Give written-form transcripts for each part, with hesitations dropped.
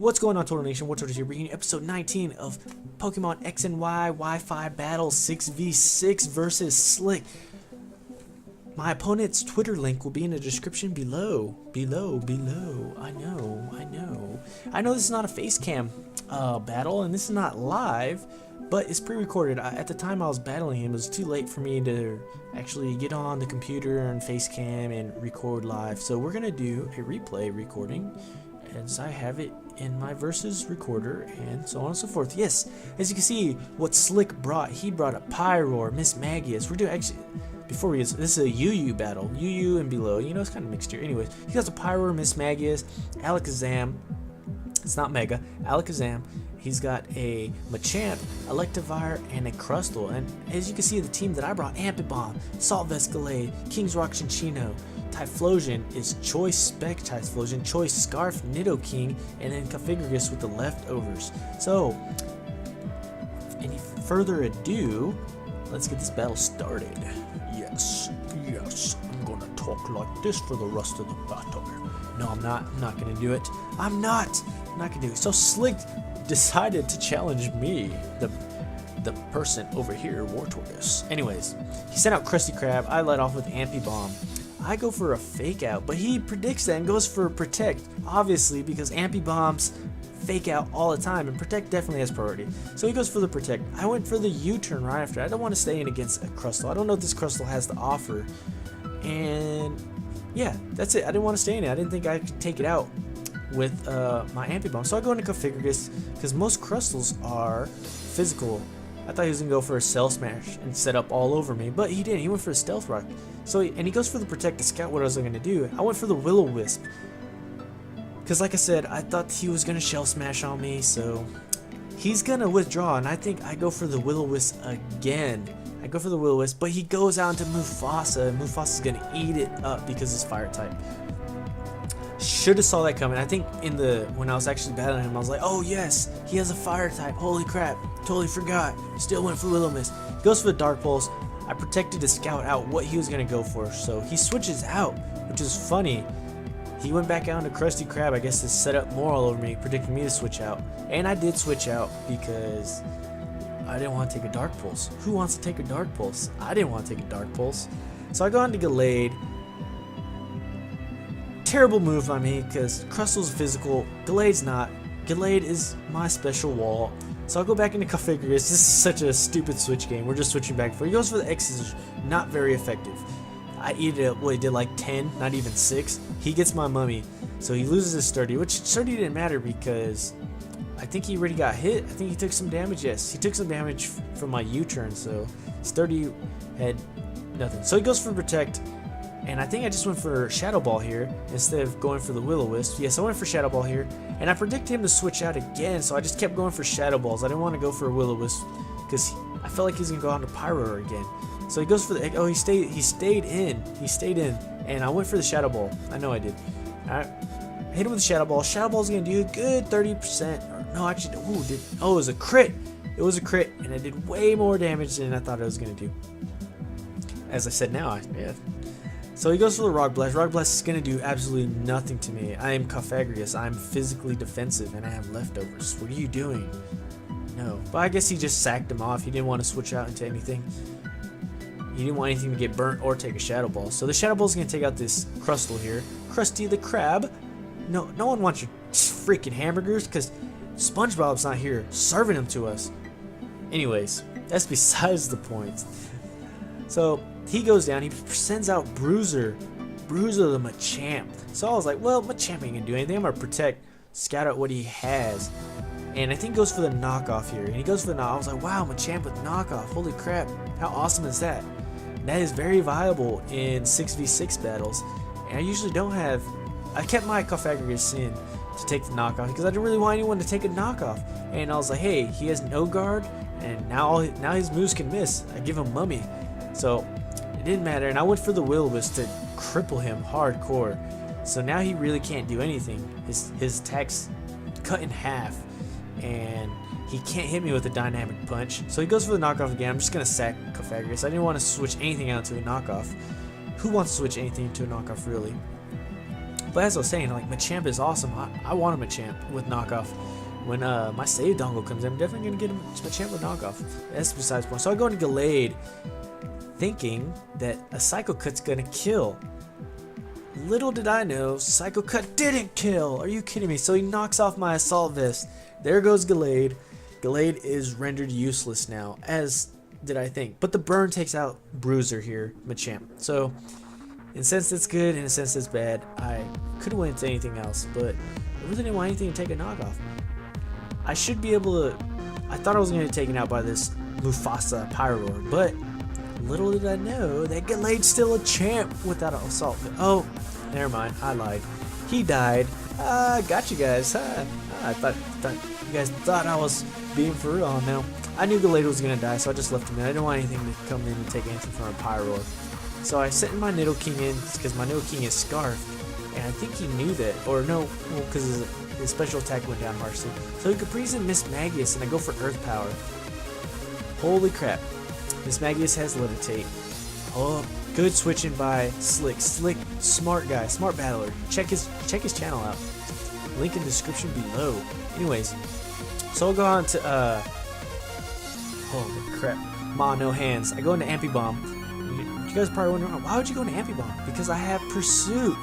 What's going on, TortleNation? What's here? Bringing you episode 19 of Pokemon X and Y Wi-Fi Battle 6v6 versus Slick. My opponent's Twitter link will be in the description below. I know this is not a face cam battle, and this is not live, but it's pre-recorded. At the time I was battling him, it was too late for me to actually get on the computer and face cam and record live. So we're gonna do a replay recording as I have it in my versus recorder, and so on and so forth. Yes, as you can see, what Slick brought, he brought a PyROAR, Miss Magius. We're doing actually. Before we get, this is a UU battle, UU and below. You know, it's kind of mixed here. Anyways, he got a PyROAR, Miss Magius, Alakazam. It's not Mega, Alakazam. He's got a Machamp, Electivire, and a Crustle. And as you can see, the team that I brought: Ampibomb, Salt Vescalade, King's Rock Cinccino, Typhlosion is Choice Spec Typhlosion, Choice Scarf Nidoking, and then Configuragus with the leftovers. So, any further ado, let's get this battle started. Yes, I'm gonna talk like this for the rest of the battle. No, I'm not gonna do it. I'm not gonna do it. So Slick decided to challenge me, the person over here, Wartortoise. Anyways, he sent out Krusty Krab. I let off with Ampibomb. I go for a fake out, but he predicts that and goes for Protect, obviously, because Ampibombs fake out all the time, and Protect definitely has priority. So he goes for the Protect. I went for the U-turn right after. I don't want to stay in against a Crustle. I don't know what this Crustle has to offer. And yeah, that's it. I didn't want to stay in it. I didn't think I could take it out with my Ampibomb. So I go into Configuragus because most Crustles are physical. I thought he was going to go for a Cell Smash and set up all over me, but he didn't. He went for a Stealth Rock. So and he goes for the Protect to scout what I was going to do. I went for the Will-O-Wisp. Because like I said, I thought he was going to Shell Smash on me, so he's going to withdraw, and I think I go for the Will-O-Wisp again. I go for the Will-O-Wisp, but he goes out into Mufasa, and Mufasa's going to eat it up because it's Fire type. Should have saw that coming. I think when I was actually battling him, I was like, oh yes, he has a Fire type. Holy crap, totally forgot. Still went for Will-O-Wisp. Goes for the Dark Pulse. I protected to scout out what he was going to go for, so he switches out, which is funny. He went back out into Krusty Krab, I guess, to set up more all over me, predicting me to switch out. And I did switch out because I didn't want to take a Dark Pulse. Who wants to take a Dark Pulse? I didn't want to take a Dark Pulse. So I go on to Gallade. Terrible move by me because Crustle's physical, Gallade's not. Gallade is my special wall. So I'll go back into Configuragus. This is such a stupid switch game. We're just switching back and forth. He goes for the X's, not very effective. I eat it up, he did like 10, not even 6. He gets my mummy, so he loses his Sturdy, which Sturdy didn't matter because I think he already got hit. I think he took some damage, yes. He took some damage from my U-turn, so Sturdy had nothing. So he goes for Protect, and I think I just went for Shadow Ball here instead of going for the Will-O-Wisp. Yes, I went for Shadow Ball here, and I predicted him to switch out again, so I just kept going for Shadow Balls. I didn't want to go for a Will-O-Wisp because I felt like he was going to go on to PyROAR again. So he goes for the, oh, he stayed in, and I went for the Shadow Ball. I know I did. I hit him with the Shadow Ball. Shadow Ball's gonna do a good 30%. Or, no, actually, it was a crit. It was a crit, and it did way more damage than I thought it was gonna do. As I said now, yeah. So he goes for the Rock Blast. Rock Blast is gonna do absolutely nothing to me. I am Configuragus. I'm physically defensive, and I have leftovers. What are you doing? No, but I guess he just sacked him off. He didn't want to switch out into anything. He didn't want anything to get burnt or take a Shadow Ball. So the Shadow Ball is going to take out this Crustle here. Krusty the Krab. No one wants your freaking hamburgers because SpongeBob's not here serving them to us. Anyways, that's besides the point. So he goes down. He sends out Bruiser the Machamp. So I was like, well, Machamp ain't going to do anything. I'm going to Protect, scout out what he has. And I think he goes for the knockoff here. And he goes for the knockoff. I was like, wow, Machamp with knockoff. Holy crap. How awesome is that? That is very viable in 6v6 battles. And I usually don't have... I kept my Configuragus in to take the knockoff because I didn't really want anyone to take a knockoff. And I was like, hey, he has no guard. And now his moves can miss. I give him Mummy. So it didn't matter. And I went for the Will-O-Wisp to cripple him hardcore. So now he really can't do anything. His attack's cut in half. And he can't hit me with a Dynamic Punch. So he goes for the knockoff again. I'm just going to sack Configuragus. I didn't want to switch anything out to a knockoff. Who wants to switch anything to a knockoff, really? But as I was saying, like, Machamp is awesome. I want a Machamp with knockoff. When my save dongle comes in, I'm definitely going to get a Machamp with knockoff. That's besides the point. So I go into Gallade, thinking that a Psycho Cut's going to kill. Little did I know, Psycho Cut didn't kill. Are you kidding me? So he knocks off my Assault Vest. There goes Gallade. Gallade is rendered useless now, as did I think. But the burn takes out Bruiser here, Machamp. So, in a sense that's good, in a sense that's bad. I could have went to anything else, but I really didn't want anything to take a knockoff. I should be able to... I thought I was going to get taken out by this Mufasa PyROAR, but little did I know that Gallade's still a champ without an Assault Vest. Oh, never mind, I lied. He died. Got you guys. I thought you guys thought I was being for real. Oh, no. I knew Gallade was going to die, so I just left him in. I didn't want anything to come in and take anything from a PyROAR. So I sent my Nidoking in, because my Nidoking is Scarf, and I think he knew that. Or no, well, because his special attack went down harshly. So he Caprice and Miss Magius, and I go for Earth Power. Holy crap. Miss Magius has Levitate. Oh, good switching by Slick. Slick, smart guy, smart battler. Check his channel out. Link in the description below. Anyways, so I'll go on to holy crap. Ma, no hands. I go into Ampy-Bomb. You guys probably wondering, why would you go into Ampy-Bomb? Because I have Pursuit.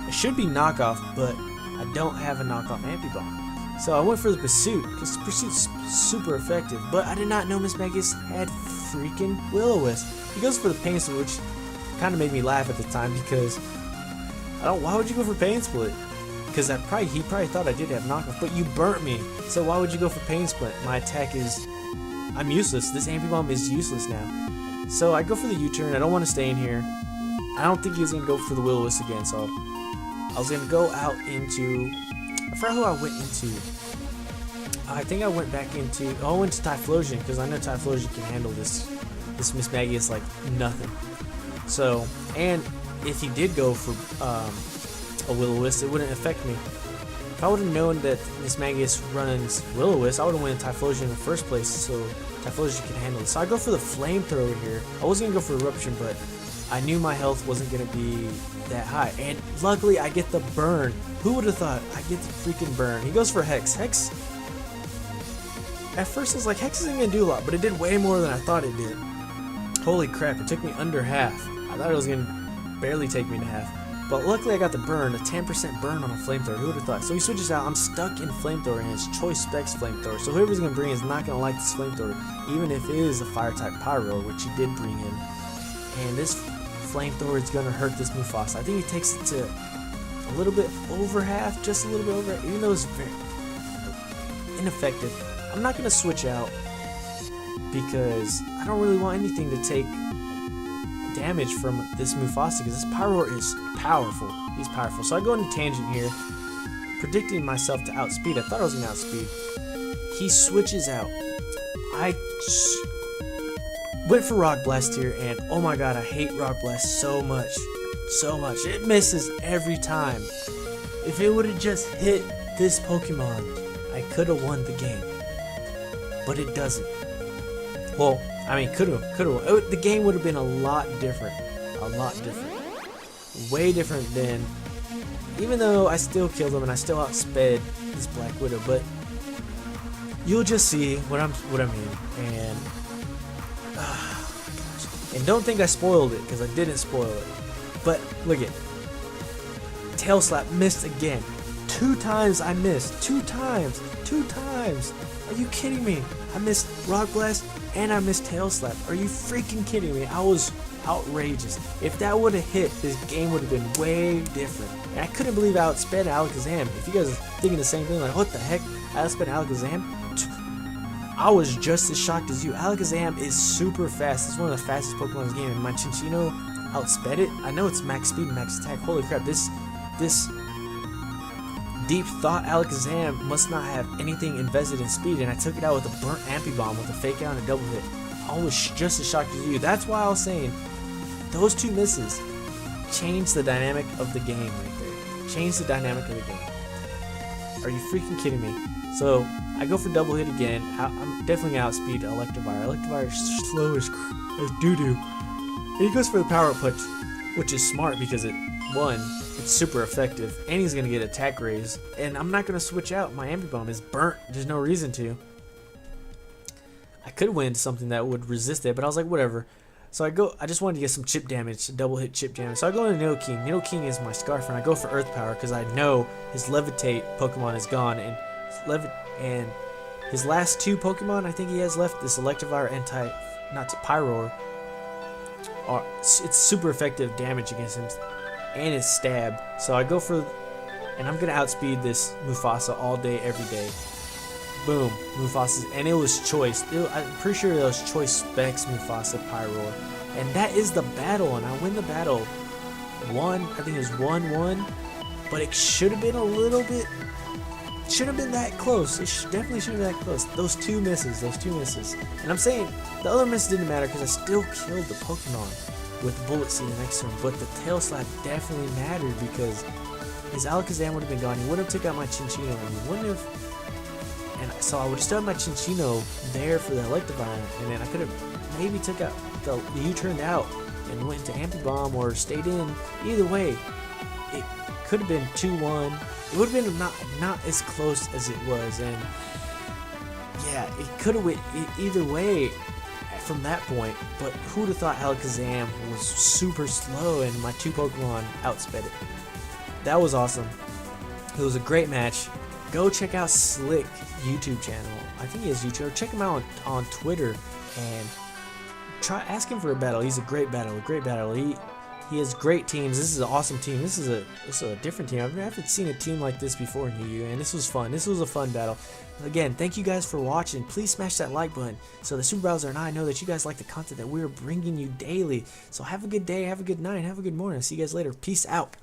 It should be knockoff, but I don't have a knockoff Ampy-Bomb. So I went for the Pursuit, because Pursuit's super effective. But I did not know Miss Magius had freaking Will-O-Wisp. He goes for the Pain Split, which kind of made me laugh at the time, because why would you go for Pain Split? Because he probably thought I did have knockoff, but you burnt me. So why would you go for Pain Split? My attack is... I'm useless. This Ampy-Bomb is useless now. So I go for the U-turn. I don't want to stay in here. I don't think he was going to go for the Will-O-Wisp again, so I was going to go out into... I forgot who I went into. I think I went back into... Oh, I went to Typhlosion, because I know Typhlosion can handle this Miss Magius like nothing. So, and if he did go for a Will-O-Wisp, it wouldn't affect me. If I would have known that Miss Magius runs Will-O-Wisp, I would have went Typhlosion in the first place, so Typhlosion can handle it. So I go for the Flamethrower here. I was going to go for Eruption, but I knew my health wasn't going to be that high. And luckily, I get the burn. Who would have thought? I get the freaking burn. He goes for Hex. Hex, at first I was like, Hex isn't going to do a lot, but it did way more than I thought it did. Holy crap, it took me under half. I thought it was going to barely take me to half. But luckily I got the burn, a 10% burn on a Flamethrower. Who would have thought? So he switches out. I'm stuck in Flamethrower, and it's Choice Specs Flamethrower. So whoever's going to bring is not going to like this Flamethrower, even if it is a Fire-type PyROAR, which he did bring in. And this Flamethrower is going to hurt this Mufasa. I think he takes it to a little bit over half, just a little bit over, even though it's very ineffective. I'm not going to switch out because I don't really want anything to take damage from this Mufasa, because this PyROAR is powerful. He's powerful. So I go into Tangent here, predicting myself to outspeed. I thought I was going to outspeed. He switches out. I went for Rock Blast here, and oh my god, I hate Rock Blast so much. So much. It misses every time. If it would have just hit this Pokemon, I could have won the game. But it doesn't. Well, I mean, could have. The game would have been a lot different. A lot different. Way different than... Even though I still killed him and I still outsped this Black Widow, but you'll just see what I mean. And... oh my gosh. And don't think I spoiled it, because I didn't spoil it. But, look at... Tail Slap missed again. 2 times I missed. 2 times. 2 times. Are you kidding me? I missed Rock Blast and I missed Tail Slap. Are you freaking kidding me? I was outrageous. If that would have hit, this game would have been way different. And I couldn't believe I outsped Alakazam. If you guys are thinking the same thing, like, what the heck? I outsped Alakazam? I was just as shocked as you. Alakazam is super fast. It's one of the fastest Pokemon in the game. And my Chinchino outsped it. I know it's max speed and max attack. Holy crap, this Deep Thought Alakazam must not have anything invested in speed, and I took it out with a burnt Ampy-Bomb with a fake out and a double hit. I was just as shocked as you. That's why I was saying those 2 misses changed the dynamic of the game right there. Changed the dynamic of the game. Are you freaking kidding me? So I go for double hit again. I'm definitely going to outspeed Electivire. Electivire is slow as doo-doo. And he goes for the Power Up Punch, which is smart because it, 1, It's super effective, and he's gonna get attack raise. And I'm not gonna switch out. My Ambibomb is burnt. There's no reason to. I could win something that would resist it, but I was like, whatever. So I just wanted to get some chip damage, double hit chip damage. So I go into Nidoking. Nidoking is my Scarf, and I go for Earth Power because I know his Levitate Pokemon is gone, and his last 2 Pokemon I think he has left, this Electivire and PyROAR, it's super effective damage against him, and his Stab. So I go for, and I'm gonna outspeed this Mufasa all day, every day. Boom, Mufasa's, and it was choice. I'm pretty sure it was choice specs Mufasa PyROAR, and that is the battle, and I win the battle. I think it was 1-1, but it should have been a little bit. Should have been that close. It definitely should have been that close. Those two misses. And I'm saying the other miss didn't matter because I still killed the Pokemon with the Bullet Seed next to him. But the Tail Slap definitely mattered because his Alakazam would have been gone. He would have took out my Chinchino, and he wouldn't have. And so I would have still had my Chinchino there for the Electivire, and then I could have maybe took out the U-turned out and went to Antibomb or stayed in. Either way, it could have been 2-1. It would have been not as close as it was, and yeah, it could have went either way from that point. But who would have thought Alakazam was super slow and my 2 Pokemon outsped it? That was awesome. It was a great match. Go check out Slick YouTube channel. I think he has YouTube. Check him out on Twitter and ask him for a battle. He's a great battle. He has great teams. This is an awesome team. This is a different team. I haven't seen a team like this before in Yu-Gi-Oh! And this was fun. This was a fun battle. Again, thank you guys for watching. Please smash that like button so the Super Browser and I know that you guys like the content that we're bringing you daily. So have a good day, have a good night, have a good morning. See you guys later. Peace out.